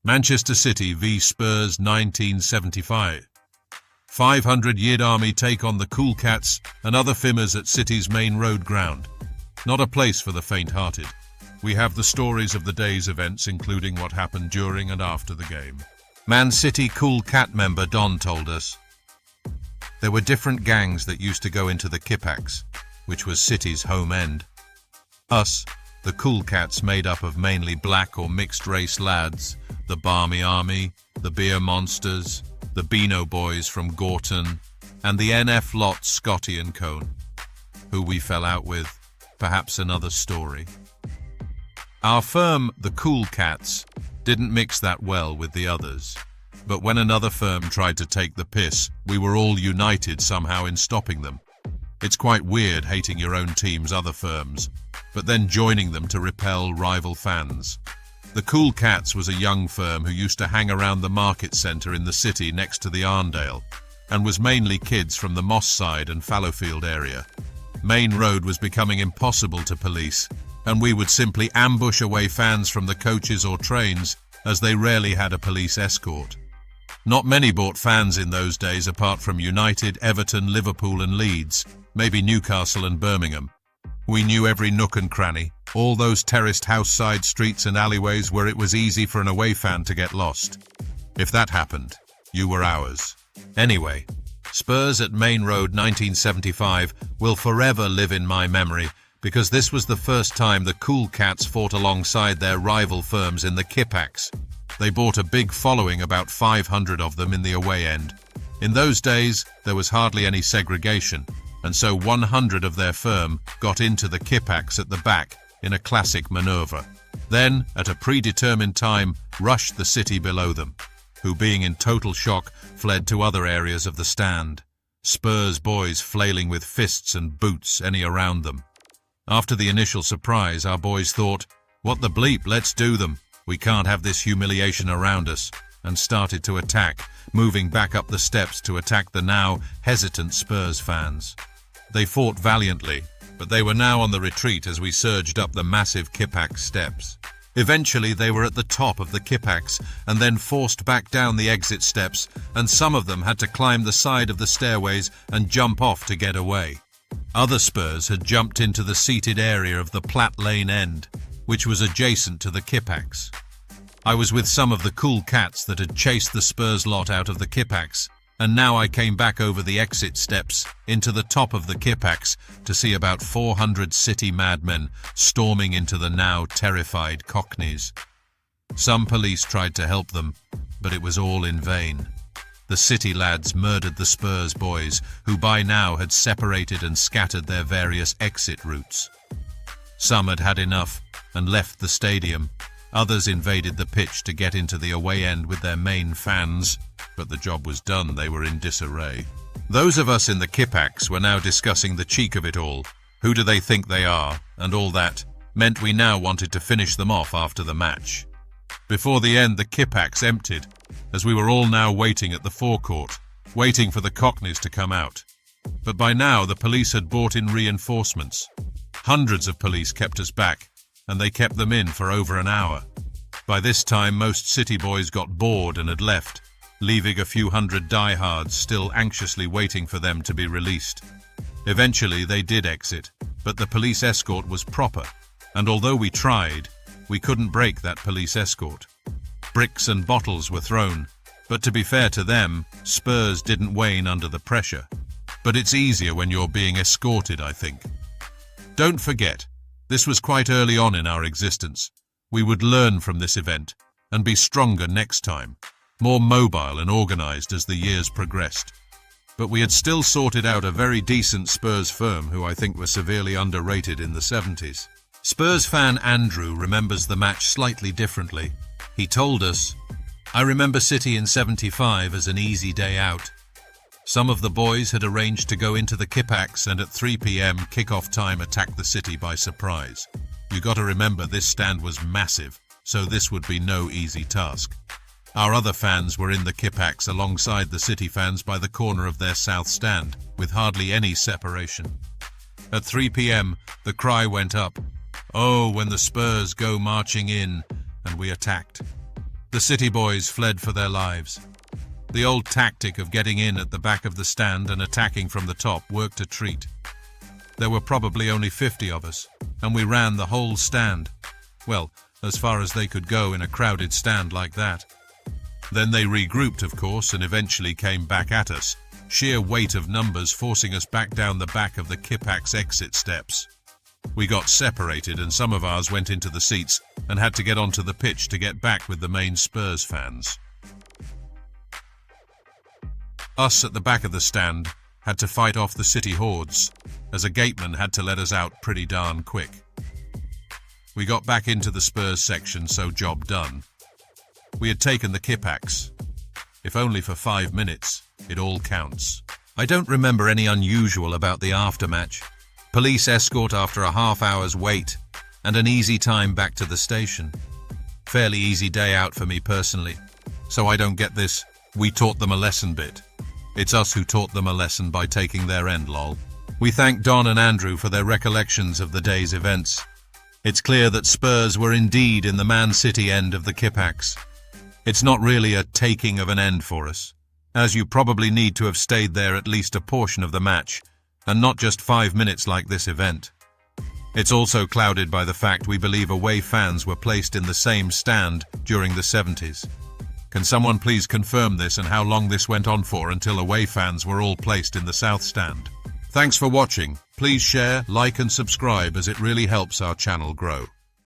Manchester City v Spurs 1975. 500-year army take on the Cool Cats and other fimmers at City's Maine Road ground. Not a place for the faint-hearted. We have the stories of the day's events, including what happened during and after the game. Man City Cool Cat member Don told us, there were different gangs that used to go into the Kippax, which was City's home end. Us, the Cool Cats, made up of mainly black or mixed-race lads, the Barmy Army, the Beer Monsters, the Beano Boys from Gorton, and the NF lot Scotty and Cone. Who we fell out with, perhaps another story. Our firm, the Cool Cats, didn't mix that well with the others. But when another firm tried to take the piss, we were all united somehow in stopping them. It's quite weird hating your own team's other firms, but then joining them to repel rival fans. The Cool Cats was a young firm who used to hang around the market centre in the city next to the Arndale, and was mainly kids from the Moss Side and Fallowfield area. Main Road was becoming impossible to police, and we would simply ambush away fans from the coaches or trains, as they rarely had a police escort. Not many bought fans in those days apart from United, Everton, Liverpool and Leeds, maybe Newcastle and Birmingham. We knew every nook and cranny, all those terraced house-side streets and alleyways where it was easy for an away fan to get lost. If that happened, you were ours. Anyway, Spurs at Main Road 1975 will forever live in my memory, because this was the first time the Cool Cats fought alongside their rival firms in the Kippax. They bought a big following, about 500 of them in the away end. In those days, there was hardly any segregation, and so 100 of their firm got into the Kippax at the back in a classic manoeuvre. Then, at a predetermined time, rushed the city below them, who, being in total shock, fled to other areas of the stand. Spurs boys flailing with fists and boots any around them. After the initial surprise, our boys thought, what the bleep, let's do them. We can't have this humiliation around us, and started to attack, moving back up the steps to attack the now hesitant Spurs fans. They fought valiantly, but they were now on the retreat as we surged up the massive Kippax steps. Eventually they were at the top of the Kippax and then forced back down the exit steps, and some of them had to climb the side of the stairways and jump off to get away. Other Spurs had jumped into the seated area of the Platt Lane end, which was adjacent to the Kippax. I was with some of the Cool Cats that had chased the Spurs lot out of the Kippax, and now I came back over the exit steps into the top of the Kippax to see about 400 city madmen storming into the now terrified Cockneys. Some police tried to help them, but it was all in vain. The city lads murdered the Spurs boys, who by now had separated and scattered their various exit routes. Some had had enough and left the stadium. Others invaded the pitch to get into the away end with their main fans, but the job was done. They were in disarray. Those of us in the Kippax were now discussing the cheek of it all. Who do they think they are? And all that meant we now wanted to finish them off after the match. Before the end, the Kippax emptied, as we were all now waiting at the forecourt, waiting for the Cockneys to come out. But by now the police had brought in reinforcements. Hundreds of police kept us back, and they kept them in for over an hour. By this time, most city boys got bored and had left, leaving a few hundred diehards still anxiously waiting for them to be released. Eventually, they did exit, but the police escort was proper, and although we tried, we couldn't break that police escort. Bricks and bottles were thrown, but to be fair to them, Spurs didn't wane under the pressure. But it's easier when you're being escorted, I think. Don't forget, this was quite early on in our existence. We would learn from this event and be stronger next time, more mobile and organized as the years progressed. But we had still sorted out a very decent Spurs firm who I think were severely underrated in the 70s. Spurs fan Andrew remembers the match slightly differently. He told us, I remember City in 75 as an easy day out. Some of the boys had arranged to go into the Kippax and at 3 p.m. kick-off time attack the city by surprise. You got to remember this stand was massive, so this would be no easy task. Our other fans were in the Kippax alongside the city fans by the corner of their south stand, with hardly any separation. At 3 p.m. the cry went up, "Oh, when the Spurs go marching in," and we attacked. The The city boys fled for their lives. The old tactic of getting in at the back of the stand and attacking from the top worked a treat. There were probably only 50 of us, and we ran the whole stand. Well, as far as they could go in a crowded stand like that. Then they regrouped, of course, and eventually came back at us, sheer weight of numbers forcing us back down the back of the Kippax exit steps. We got separated and some of ours went into the seats and had to get onto the pitch to get back with the Maine Spurs fans. Us at the back of the stand had to fight off the city hordes, as a gateman had to let us out pretty darn quick. We got back into the Spurs section, so job done. We had taken the Kippax. If only for 5 minutes, it all counts. I don't remember any unusual about the aftermatch. Police escort after a half-hour's wait, and an easy time back to the station. Fairly easy day out for me personally. So I don't get this, we taught them a lesson bit. It's us who taught them a lesson by taking their end, lol. We thank Don and Andrew for their recollections of the day's events. It's clear that Spurs were indeed in the Man City end of the Kippax. It's not really a taking of an end for us, as you probably need to have stayed there at least a portion of the match, and not just 5 minutes like this event. It's also clouded by the fact we believe away fans were placed in the same stand during the 70s. Can someone please confirm this and how long this went on for until away fans were all placed in the south stand? Thanks for watching. Please share, like and subscribe as it really helps our channel grow.